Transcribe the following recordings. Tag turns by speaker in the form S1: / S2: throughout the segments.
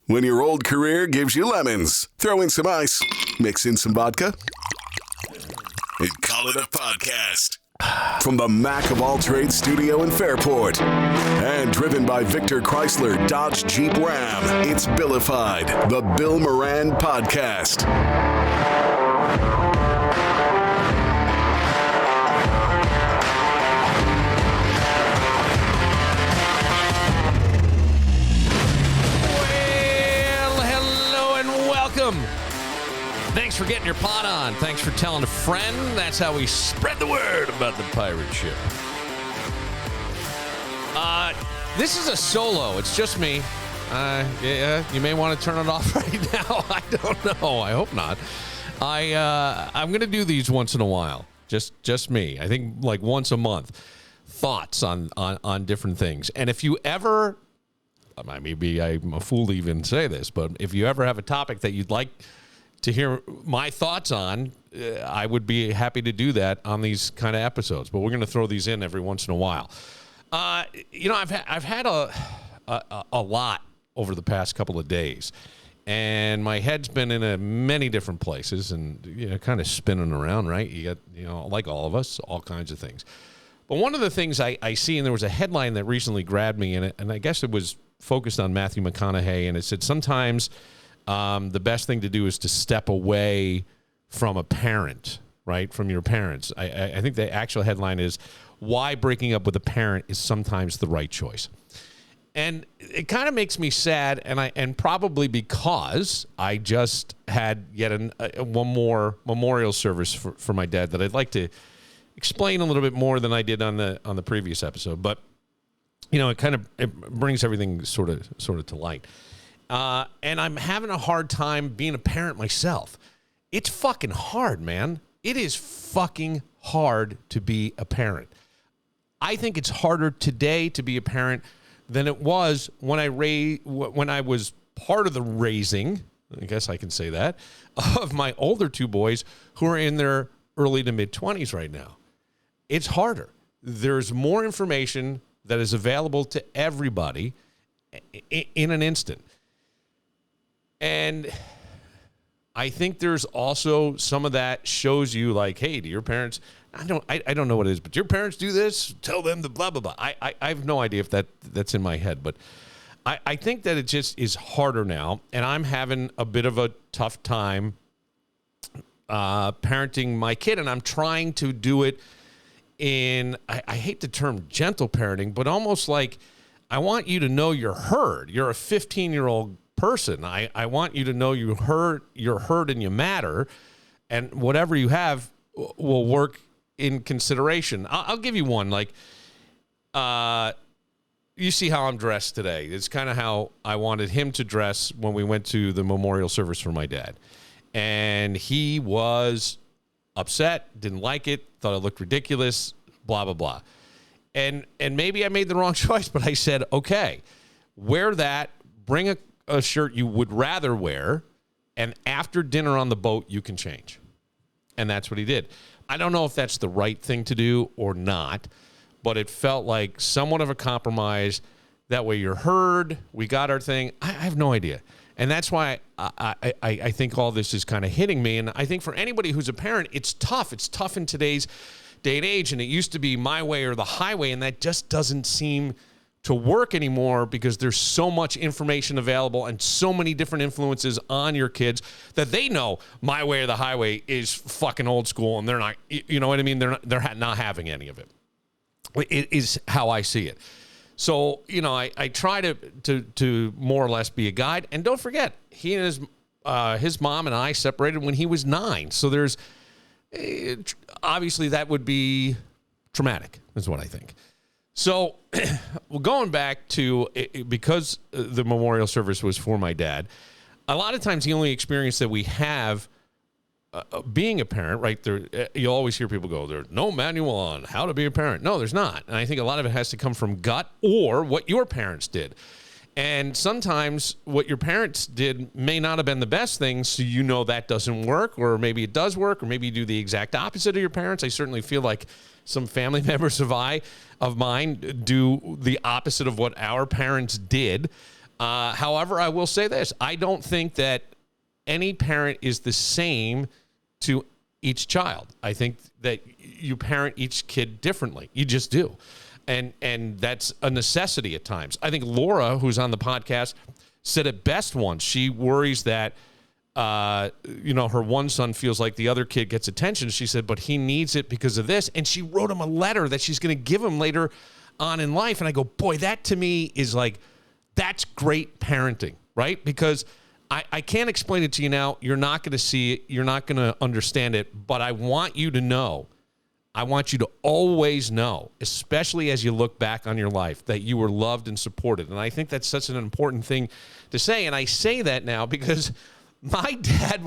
S1: When your old career gives you lemons, throw in some ice, mix in some vodka, and call it a podcast. From the Mac of All Trades studio in Fairport, and driven by Victor Chrysler Dodge Jeep Ram, it's Billified, the Bill Moran Podcast.
S2: Thanks for getting your pot on. Thanks for telling a friend. That's how we spread the word about the pirate ship. This is a solo. It's just me. Yeah, you may want to turn it off right now. I don't know. I hope not. I'm going to do these once in a while. Just me. I think like once a month. Thoughts on different things. And if you ever, maybe I'm a fool to even say this, but if you ever have a topic that you'd like to hear my thoughts on, I would be happy to do that on these kind of episodes. But we're going to throw these in every once in a while. I've had a lot over the past couple of days, and my head's been in many different places, and kind of spinning around. Right? You got like all of us, all kinds of things. But one of the things I see, and there was a headline that recently grabbed me in it, and I guess it was focused on Matthew McConaughey, and it said sometimes the best thing to do is to step away from a parent, right? From your parents. I think the actual headline is why breaking up with a parent is sometimes the right choice. And it kind of makes me sad, and probably because I just had yet one more memorial service for my dad that I'd like to explain a little bit more than I did on the previous episode. But it brings everything sort of to light. And I'm having a hard time being a parent myself. It's fucking hard, man. It is fucking hard to be a parent. I think it's harder today to be a parent than it was when I was part of the raising, I guess I can say that, of my older two boys who are in their early to mid-20s right now. It's harder. There's more information that is available to everybody in an instant. And I think there's also some of that shows you like, hey, do your parents, I don't know what it is, but your parents do this, tell them the blah, blah, blah. I have no idea if that's in my head, but I think that it just is harder now, and I'm having a bit of a tough time parenting my kid, and I'm trying to do it in, I hate the term gentle parenting, but almost like I want you to know you're heard. You're a 15-year-old person. I want you to know you're heard and you matter, and whatever you have will work in consideration. I'll give you one. Like, you see how I'm dressed today. It's kind of how I wanted him to dress when we went to the memorial service for my dad. And he was upset, didn't like it, thought it looked ridiculous, blah, blah, blah. And maybe I made the wrong choice, but I said, okay, wear that, bring a shirt you would rather wear, and after dinner on the boat, you can change. And that's what he did. I don't know if that's the right thing to do or not, but it felt like somewhat of a compromise. That way you're heard, we got our thing. I have no idea. And that's why I think all this is kind of hitting me. And I think for anybody who's a parent, it's tough. It's tough in today's day and age. And it used to be my way or the highway, and that just doesn't seem to work anymore because there's so much information available and so many different influences on your kids that they know my way or the highway is fucking old school, and they're not, you know what I mean? They're not having any of it. It is how I see it. So, I try to more or less be a guide. And don't forget, he and his mom and I separated when he was 9. So there's obviously that would be traumatic, is what I think. So, well, going back to, because the memorial service was for my dad, a lot of times the only experience that we have being a parent, right, there, you always hear people go, there's no manual on how to be a parent. No, there's not. And I think a lot of it has to come from gut or what your parents did. And sometimes what your parents did may not have been the best thing, so that doesn't work, or maybe it does work, or maybe you do the exact opposite of your parents. I certainly feel like some family members of mine do the opposite of what our parents did. However, I will say this. I don't think that any parent is the same to each child. I think that you parent each kid differently. You just do. And that's a necessity at times. I think Laura, who's on the podcast, said it best once. She worries that, her one son feels like the other kid gets attention. She said, but he needs it because of this. And she wrote him a letter that she's going to give him later on in life. And I go, boy, that to me is like, that's great parenting, right? Because I can't explain it to you now. You're not going to see it. You're not going to understand it. But I want you to know, I want you to always know, especially as you look back on your life, that you were loved and supported. And I think that's such an important thing to say. And I say that now because my dad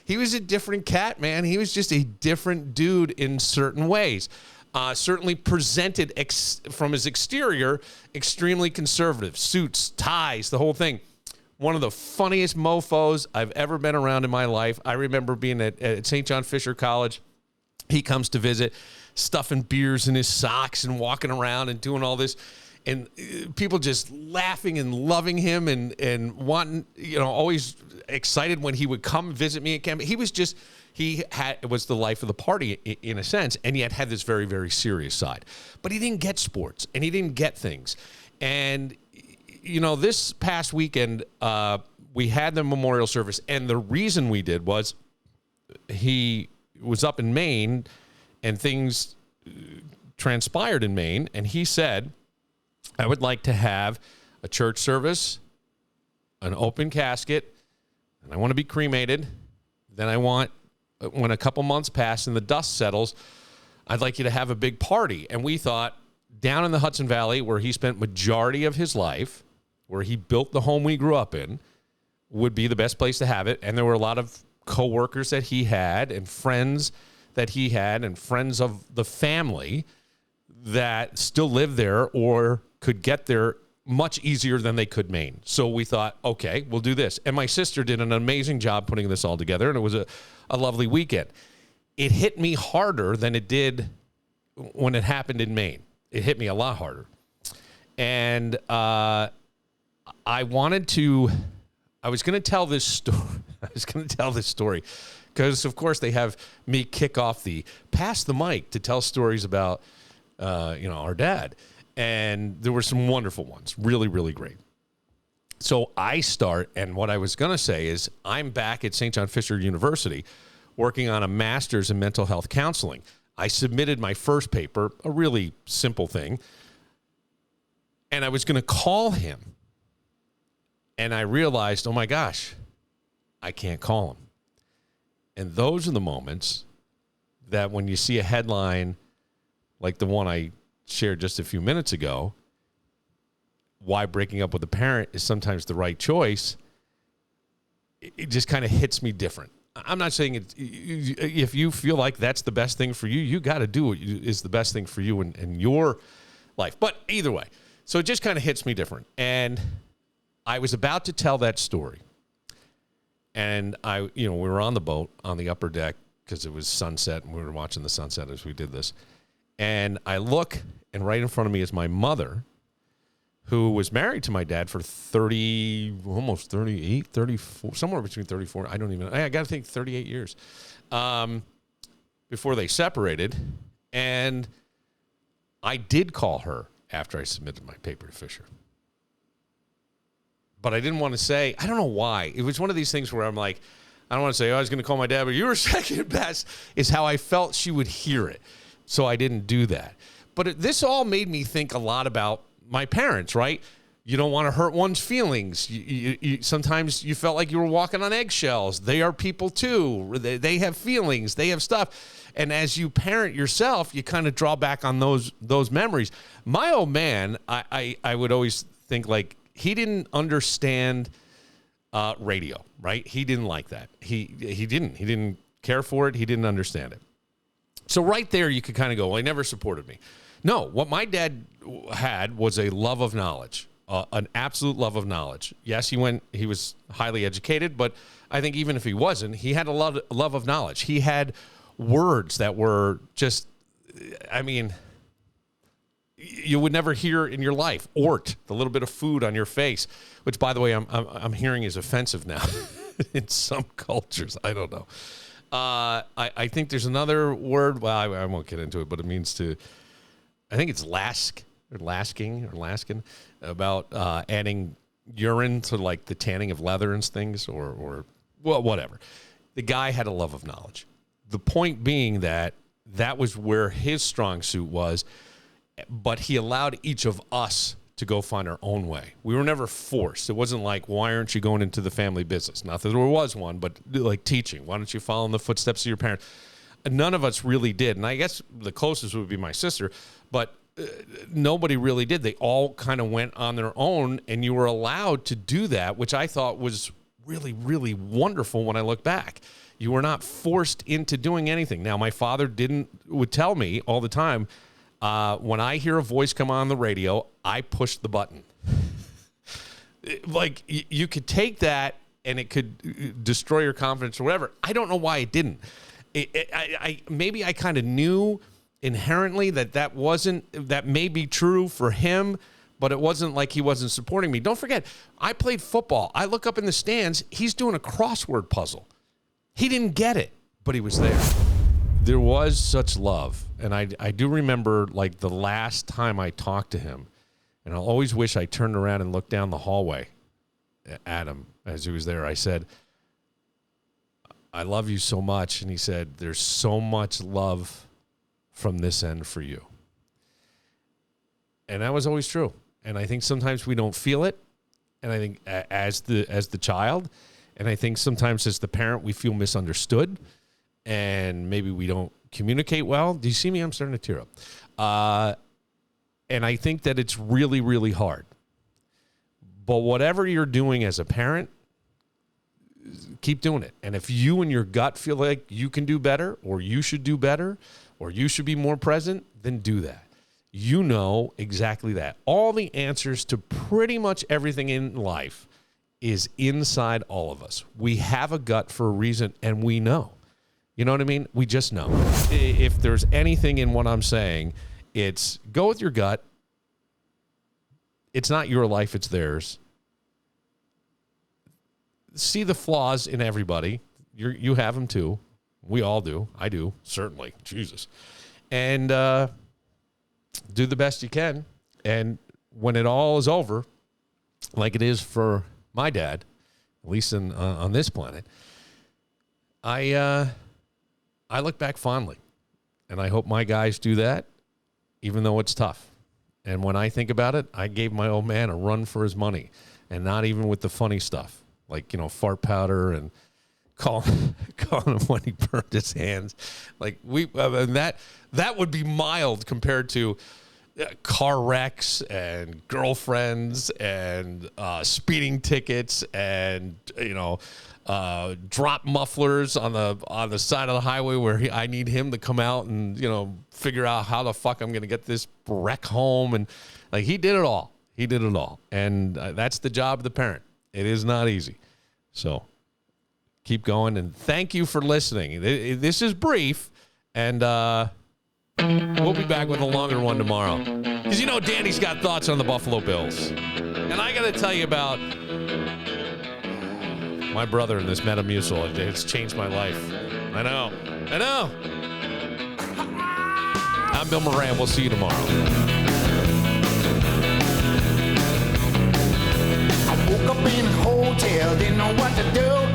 S2: he was a different cat, man. He was just a different dude in certain ways. Certainly presented from his exterior, extremely conservative. Suits, ties, the whole thing. One of the funniest mofos I've ever been around in my life. I remember being at St. John Fisher College. He comes to visit, stuffing beers in his socks and walking around and doing all this. And people just laughing and loving him and wanting, always excited when he would come visit me at camp. He was it was the life of the party in a sense, and yet had this very, very serious side. But he didn't get sports, and he didn't get things. And this past weekend, we had the memorial service, and the reason we did was he was up in Maine, and things transpired in Maine, and he said, I would like to have a church service, an open casket, and I want to be cremated. Then I want, when a couple months pass and the dust settles, I'd like you to have a big party. And we thought, down in the Hudson Valley, where he spent majority of his life, where he built the home we grew up in, would be the best place to have it. And there were a lot of coworkers that he had and friends that he had and friends of the family that still live there or could get there much easier than they could Maine. So we thought, okay, we'll do this. And my sister did an amazing job putting this all together, and it was a lovely weekend. It hit me harder than it did when it happened in Maine. It hit me a lot harder. And I was going to tell this story. I was going to tell this story because, of course, they have me kick off pass the mic to tell stories about, our dad. And there were some wonderful ones, really, really great. So I start, and what I was going to say is I'm back at St. John Fisher University working on a master's in mental health counseling. I submitted my first paper, a really simple thing, and I was going to call him. And I realized, oh my gosh, I can't call him. And those are the moments that when you see a headline like the one I shared just a few minutes ago, why breaking up with a parent is sometimes the right choice, it just kind of hits me different. I'm not saying if you feel like that's the best thing for you, you got to do what is the best thing for you in your life. But either way, so it just kind of hits me different. And I was about to tell that story. And we were on the boat on the upper deck because it was sunset and we were watching the sunset as we did this. And I look, and right in front of me is my mother, who was married to my dad for 30, almost 38, 34, somewhere between 34. I got to think 38 years before they separated. And I did call her after I submitted my paper to Fisher. But I didn't want to say, I don't know why. It was one of these things where I'm like, I don't want to say, I was going to call my dad, but you were second best, is how I felt she would hear it. So I didn't do that. But this all made me think a lot about my parents, right? You don't want to hurt one's feelings. Sometimes you felt like you were walking on eggshells. They are people too. They have feelings. They have stuff. And as you parent yourself, you kind of draw back on those memories. My old man, I would always think like he didn't understand radio, right? He didn't like that. He didn't care for it. He didn't understand it. So right there, you could kind of go, well, he never supported me. No, what my dad had was a love of knowledge, an absolute love of knowledge. Yes, he was highly educated, but I think even if he wasn't, he had a love of knowledge. He had words that were just, you would never hear in your life. Ort, the little bit of food on your face, which, by the way, I'm hearing is offensive now in some cultures. I don't know. I think there's another word. Well, I won't get into it, but it means to. I think it's lasking, about adding urine to like the tanning of leather and things, or well, whatever. The guy had a love of knowledge. The point being that was where his strong suit was, but he allowed each of us to go find our own way. We were never forced. It wasn't like, why aren't you going into the family business? Not that there was one, but like teaching. Why don't you follow in the footsteps of your parents? None of us really did. And I guess the closest would be my sister, but nobody really did. They all kind of went on their own, and you were allowed to do that, which I thought was really, really wonderful when I look back. You were not forced into doing anything. Now, my father would tell me all the time, when I hear a voice come on the radio, I push the button. Like, you could take that and it could destroy your confidence or whatever. I don't know why it didn't. Maybe I kind of knew inherently that may be true for him, but it wasn't like he wasn't supporting me. Don't forget, I played football. I look up in the stands, he's doing a crossword puzzle. He didn't get it, but he was there. There was such love. And I do remember, like, the last time I talked to him, and I'll always wish I turned around and looked down the hallway at him as he was there. I said, I love you so much. And he said, there's so much love from this end for you. And that was always true. And I think sometimes we don't feel it. And I think as the child, and I think sometimes as the parent, we feel misunderstood. And maybe we don't communicate well. Do you see me? I'm starting to tear up. And I think that it's really, really hard. But whatever you're doing as a parent, keep doing it. And if you and your gut feel like you can do better, or you should do better, or you should be more present, then do that. You know exactly that. All the answers to pretty much everything in life is inside all of us. We have a gut for a reason, and we know. You know what I mean? We just know. If there's anything in what I'm saying, it's go with your gut. It's not your life, it's theirs. See the flaws in everybody. You have them too. We all do. I do, certainly. Jesus. And do the best you can. And when it all is over, like it is for my dad, at least on this planet, I look back fondly, and I hope my guys do that, even though it's tough. And when I think about it, I gave my old man a run for his money, and not even with the funny stuff, like, fart powder and calling him when he burned his hands. Like, that would be mild compared to car wrecks and girlfriends and speeding tickets and, drop mufflers on the side of the highway where I need him to come out and, figure out how the fuck I'm going to get this wreck home. And like, he did it all. And that's the job of the parent. It is not easy. So keep going. And thank you for listening. This is brief. And we'll be back with a longer one tomorrow. Because Danny's got thoughts on the Buffalo Bills. And I got to tell you about my brother in this Metamucil. It's changed my life. I know. I'm Bill Moran. We'll see you tomorrow.
S3: I woke up in a hotel, didn't know what to do.